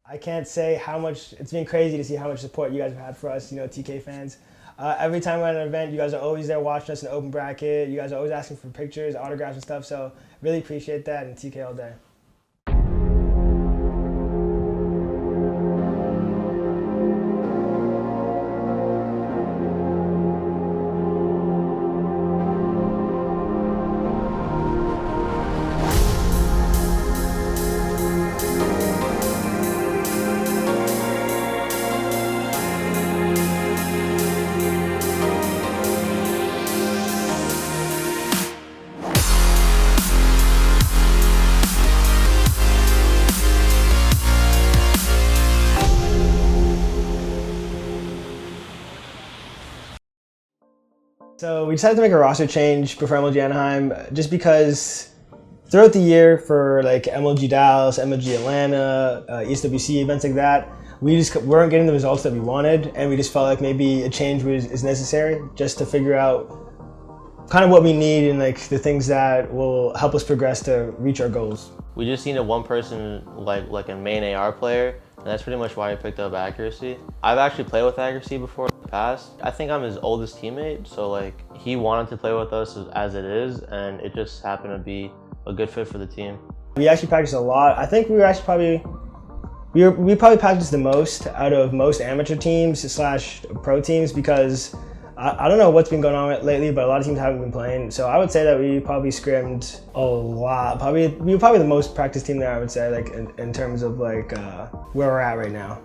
I can't say how much, it's been crazy to see how much support you guys have had for us, you know, TK fans. Every time we're at an event, you guys are always there watching us in the open bracket. You guys are always asking for pictures, autographs and stuff, so really appreciate that, and TK all day. So we decided to make a roster change before MLG Anaheim just because throughout the year for like MLG Dallas, MLG Atlanta, ESWC, events like that, we just weren't getting the results that we wanted, and we just felt like maybe a change is necessary just to figure out kind of what we need and like the things that will help us progress to reach our goals. We just needed one person like a main AR player, and that's pretty much why we picked up accuracy. I've actually played with accuracy before in the past. I think I'm his oldest teammate, so like he wanted to play with us as it is, and it just happened to be a good fit for the team. We actually practiced a lot. I think we were actually we probably practiced the most out of most amateur teams / pro teams because I don't know what's been going on lately, but a lot of teams haven't been playing. So I would say that we probably scrimmed a lot. We were probably the most practiced team there, I would say, like in terms of like where we're at right now.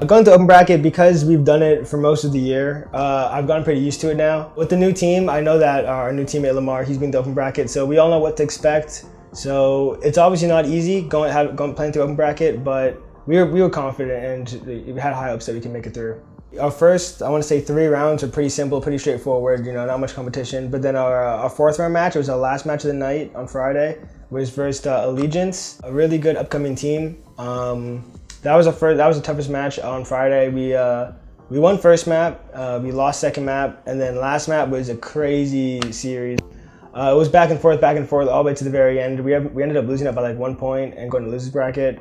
Going to open bracket, because we've done it for most of the year, I've gotten pretty used to it now. With the new team, I know that our new teammate Lamar, he's been to open bracket, so we all know what to expect. So it's obviously not easy playing through open bracket, but we were confident and we had high hopes that we can make it through. Our first, I want to say 3 rounds were pretty simple, pretty straightforward, you know, not much competition. But then our 4th round match, it was our last match of the night on Friday, was versus Allegiance, a really good upcoming team. That was the toughest match on Friday. We won first map, we lost second map, and then last map was a crazy series. It was back and forth all the way to the very end. We ended up losing it by like 1 point and going to losers bracket.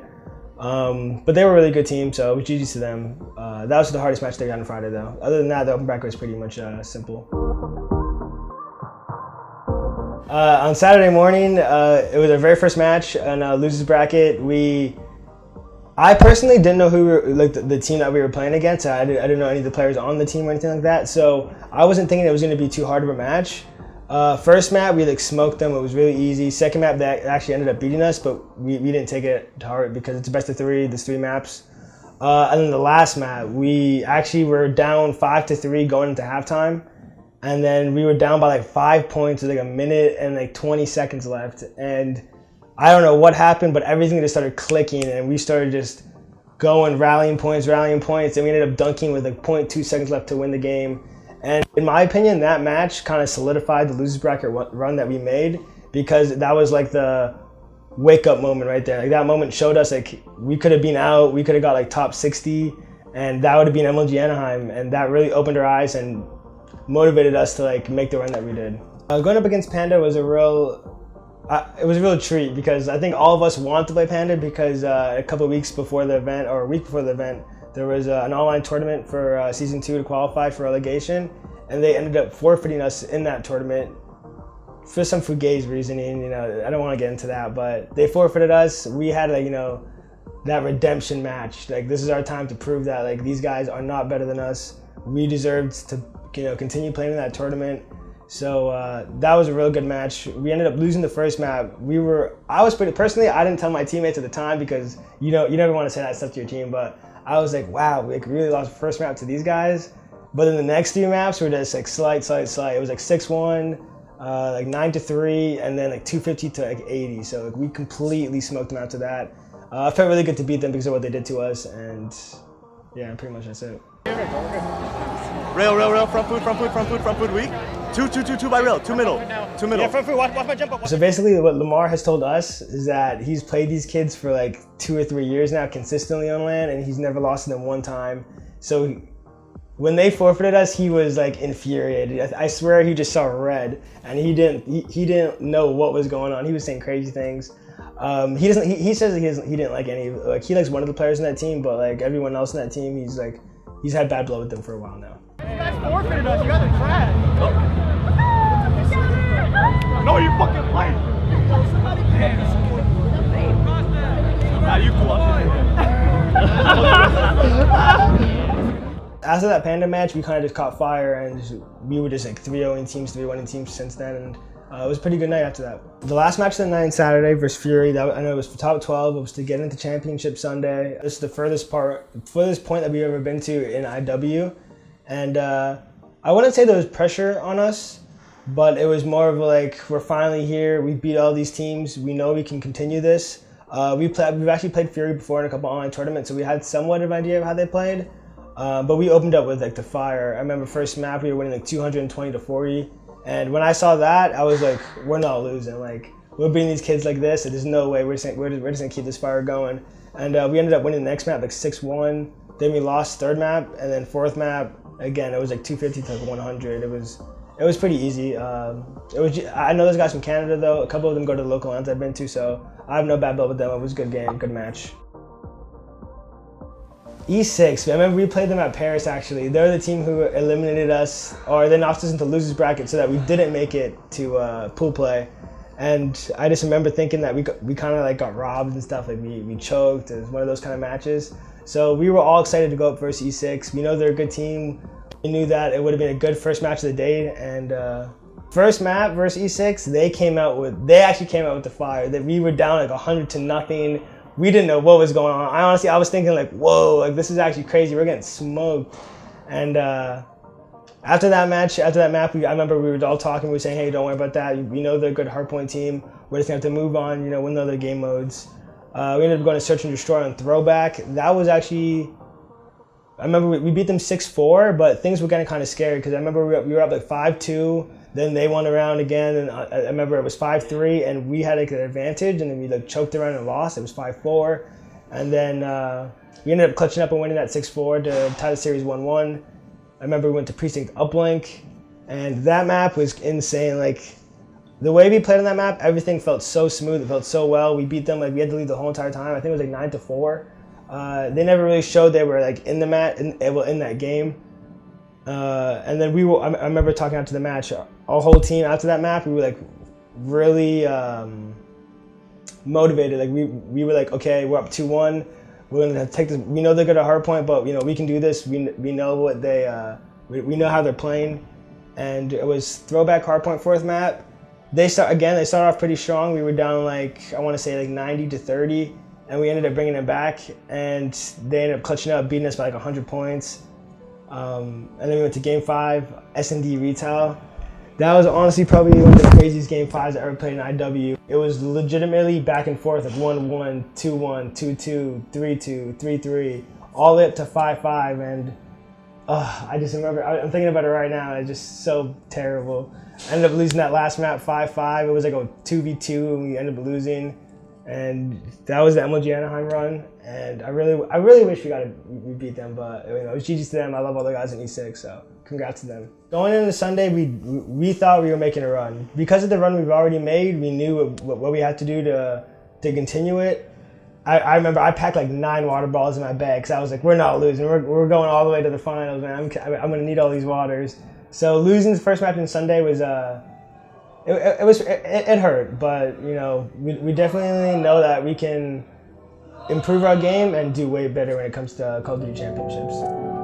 But they were a really good team, so it was GG's to them. That was the hardest match they got on Friday though. Other than that, the open bracket was pretty much simple. On Saturday morning, it was our very first match on losers bracket. I personally didn't know who the team that we were playing against. I didn't know any of the players on the team or anything like that, so I wasn't thinking it was going to be too hard of a match. First map, we like smoked them. It was really easy. Second map, that actually ended up beating us, but we didn't take it to heart because it's a best of 3. There's 3 maps. And then the last map, we actually were down 5-3 going into halftime, and then we were down by like 5 points with like 1 minute and like 20 seconds left. And I don't know what happened, but everything just started clicking, and we started just going rallying points, and we ended up dunking with like 0.2 seconds left to win the game. And in my opinion, that match kind of solidified the losers bracket run that we made, because that was like the wake-up moment right there. Like that moment showed us like we could have been out, we could have got like top 60, and that would have been MLG Anaheim, and that really opened our eyes and motivated us to like make the run that we did. Going up against Panda was a real treat, because I think all of us wanted to play Panda, because a couple of weeks before the event, or a week before the event, there was an online tournament for season 2 to qualify for relegation, and they ended up forfeiting us in that tournament for some fugazi reasoning. You know, I don't want to get into that, but they forfeited us. We had like, you know, that redemption match. Like, this is our time to prove that like these guys are not better than us. We deserved to, you know, continue playing in that tournament. So that was a real good match. We ended up losing the first map. Personally, I didn't tell my teammates at the time, because you never want to say that stuff to your team, but I was like, wow, we really lost the first map to these guys. But then the next 3 maps were just like slight. It was like 6-1, like 9-3, and then like 250 to like 80. So like we completely smoked them after that. I felt really good to beat them because of what they did to us, and yeah, pretty much that's it. Rail, front foot, weak. Two by rail, two middle. Yeah, front foot, watch my jump. So basically what Lamar has told us is that he's played these kids for like 2 or 3 years now consistently on LAN, and he's never lost to them 1 time. So when they forfeited us, he was like infuriated. I swear he just saw red, and he didn't know what was going on. He was saying crazy things. He says he didn't like any, like he likes one of the players in that team, but like everyone else in that team, he's had bad blood with them for a while now. You guys forfeited us. You guys are trash. No, you fucking playing. Nah, you After that Panda match, we kind of just caught fire, and we were just like 3-0 teams, 3-1 teams since then, and it was a pretty good night after that. The last match of the night, Saturday versus Fury, I know it was for top 12. It was to get into championship Sunday. This is the furthest point that we've ever been to in IW, and I wouldn't say there was pressure on us, but it was more of like, we're finally here. We beat all these teams. We know we can continue this. We've actually played Fury before in a couple online tournaments, so we had somewhat of an idea of how they played. But we opened up with like the fire. I remember first map we were winning like 220-40, and when I saw that, I was like, we're not losing. Like, we're beating these kids like this, and there's no way we're just gonna keep this fire going. And we ended up winning the next map like 6-1. Then we lost third map, and then fourth map again it was like 250 to like 100. It was pretty easy. I know those guys from Canada though. A couple of them go to the local lands I've been to, so I have no bad blood with them. It was a good game, good match. E6, I remember we played them at Paris actually. They're the team who eliminated us, or they knocked us into losers bracket so that we didn't make it to pool play. And I just remember thinking that we kind of like got robbed and stuff, like we choked. It was one of those kind of matches. So we were all excited to go up versus E6. We know they're a good team. We knew that it would have been a good first match of the day. And first map versus E6, they actually came out with the fire. That we were down like 100-0. We didn't know what was going on. I was thinking like, whoa, like this is actually crazy. We're getting smoked. And after that map, I remember we were all talking. We were saying, hey, don't worry about that. We know they're a good hardpoint team. We're just gonna have to move on, you know, win other game modes. We ended up going to Search and Destroy on Throwback. That was actually, I remember we beat them 6-4, but things were getting kind of scary because I remember we were up like 5-2. Then they won a round again, and I remember it was 5-3, and we had like an advantage, and then we like choked around and lost. It was 5-4, and then we ended up clutching up and winning that 6-4 to tie the series 1-1. I remember we went to Precinct Uplink, and that map was insane. Like the way we played on that map, everything felt so smooth. It felt so well. We beat them like we had to lead the whole entire time. I think it was like 9-4. They never really showed they were like in the mat in that game. And then I remember talking after the match, our whole team after that map, we were like really motivated. Like we were like, okay, we're up 2-1. We're gonna take this. We know they're good at hardpoint, but you know we can do this. We know what they we know how they're playing. And it was Throwback hardpoint fourth map. They started off pretty strong. We were down like, I want to say like 90-30, and we ended up bringing it back, and they ended up clutching up, beating us by like 100 points. And then we went to game 5, S&D Retail. That was honestly probably one of the craziest game 5s I ever played in IW. It was legitimately back and forth, like 1-1, 2-1, 2-2, 3-2, 3-3, all the way up to 5-5, and I just remember, I'm thinking about it right now, it's just so terrible. I ended up losing that last map 5-5. It was like a 2v2, and we ended up losing. And that was the MLG Anaheim run, and I really wish we beat them, but you know, it's GG's to them. I love all the guys in E6, so congrats to them. Going into Sunday, we thought we were making a run. Because of the run we've already made, we knew what we had to do to continue it. I remember I packed like 9 water bottles in my bag because I was like, we're not losing. We're going all the way to the finals, man. I'm gonna need all these waters. So losing the first match on Sunday was it hurt, but you know, we definitely know that we can improve our game and do way better when it comes to Call of Duty Championships.